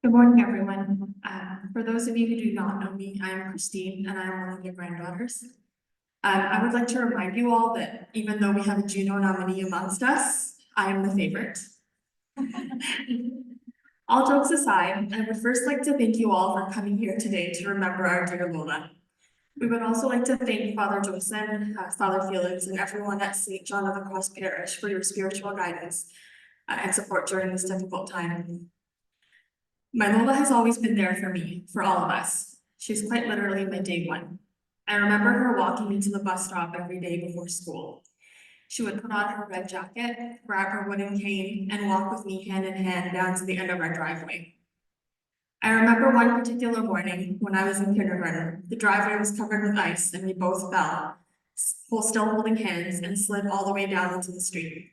Good morning, everyone. For those of you who do not know me, I am Christine and I am one of your granddaughters. I would like to remind you all that even though we have a Juno nominee amongst us, I am the favorite. All jokes aside, I would first like to thank you all for coming here today to remember our dear Lola. We would also like to thank Father Joseph, Father Felix, and everyone at St. John of the Cross Parish for your spiritual guidance and support during this difficult time. My Lola has always been there for me, for all of us. She's quite literally my day one. I remember her walking me to the bus stop every day before school. She would put on her red jacket, grab her wooden cane, and walk with me hand in hand down to the end of our driveway. I remember one particular morning when I was in kindergarten. The driveway was covered with ice and we both fell, still holding hands, and slid all the way down into the street.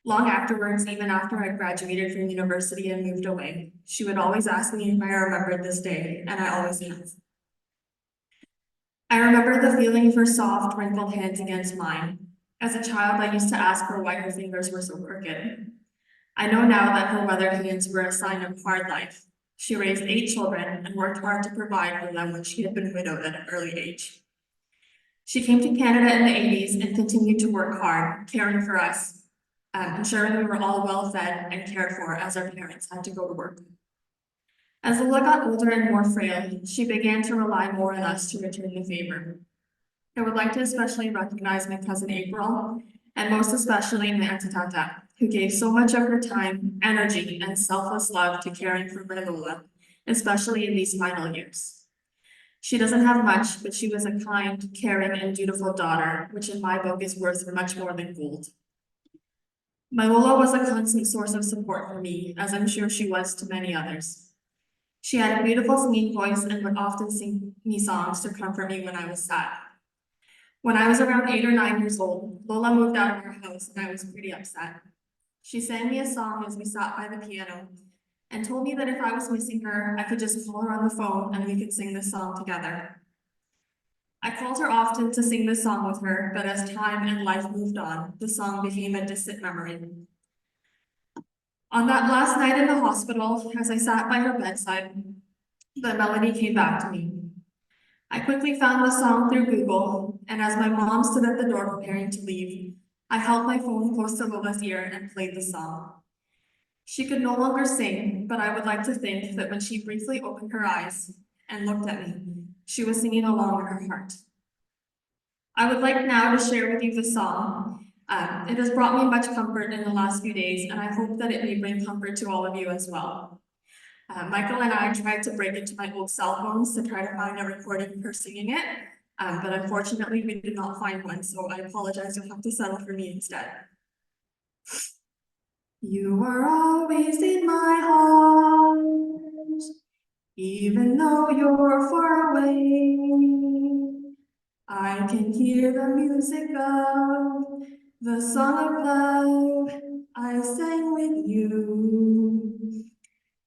Long afterwards, even after I graduated from university and moved away, she would always ask me if I remembered this day, and I always have. I remember the feeling of her soft, wrinkled hands against mine. As a child, I used to ask her why her fingers were so crooked. I know now that her weathered hands were a sign of hard life. She raised 8 children and worked hard to provide for them when she had been widowed at an early age. She came to Canada in the 80s and continued to work hard, caring for us, ensuring we were all well fed and cared for as our parents had to go to work. As Lola got older and more frail, she began to rely more on us to return the favor. I would like to especially recognize my cousin April, and most especially my Auntie Tata, who gave so much of her time, energy, and selfless love to caring for my Lola, especially in these final years. She doesn't have much, but she was a kind, caring, and dutiful daughter, which in my book is worth much more than gold. My Lola was a constant source of support for me, as I'm sure she was to many others. She had a beautiful singing voice and would often sing me songs to comfort me when I was sad. When I was around 8 or 9 years old, Lola moved out of our house and I was pretty upset. She sang me a song as we sat by the piano and told me that if I was missing her, I could just call her on the phone and we could sing this song together. I called her often to sing this song with her, but as time and life moved on, the song became a distant memory. On that last night in the hospital, as I sat by her bedside, the melody came back to me. I quickly found the song through Google, and as my mom stood at the door preparing to leave, I held my phone close to Lola's ear and played the song. She could no longer sing, but I would like to think that when she briefly opened her eyes and looked at me, she was singing along in her heart. I would like now to share with you the song. It has brought me much comfort in the last few days, and I hope that it may bring comfort to all of you as well. Michael and I tried to break into my old cell phones to try to find a recording of her singing it, but unfortunately we did not find one, so I apologize, you'll have to settle for me instead. You are always in my heart, even though you're far away. I can hear the music of the song of love I sang with you.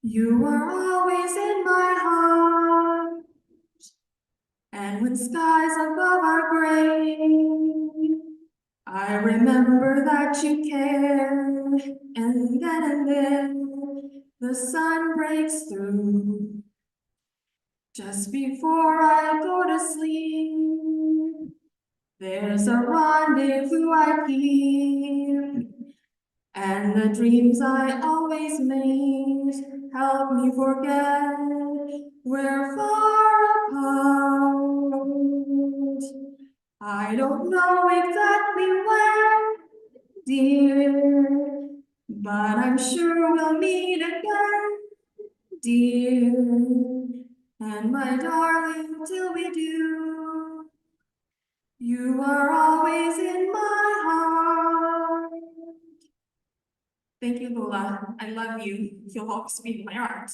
You are always in my heart, and when skies above are gray, I remember that you care, and then the sun breaks through. Just before I go to sleep, there's a rendezvous I keep, and the dreams I always made help me forget we're far apart. I don't know exactly where, dear, but I'm sure we'll meet again, dear. And my darling, till we do, you are always in my heart. Thank you, Lola. I love you. You'll always be in my heart.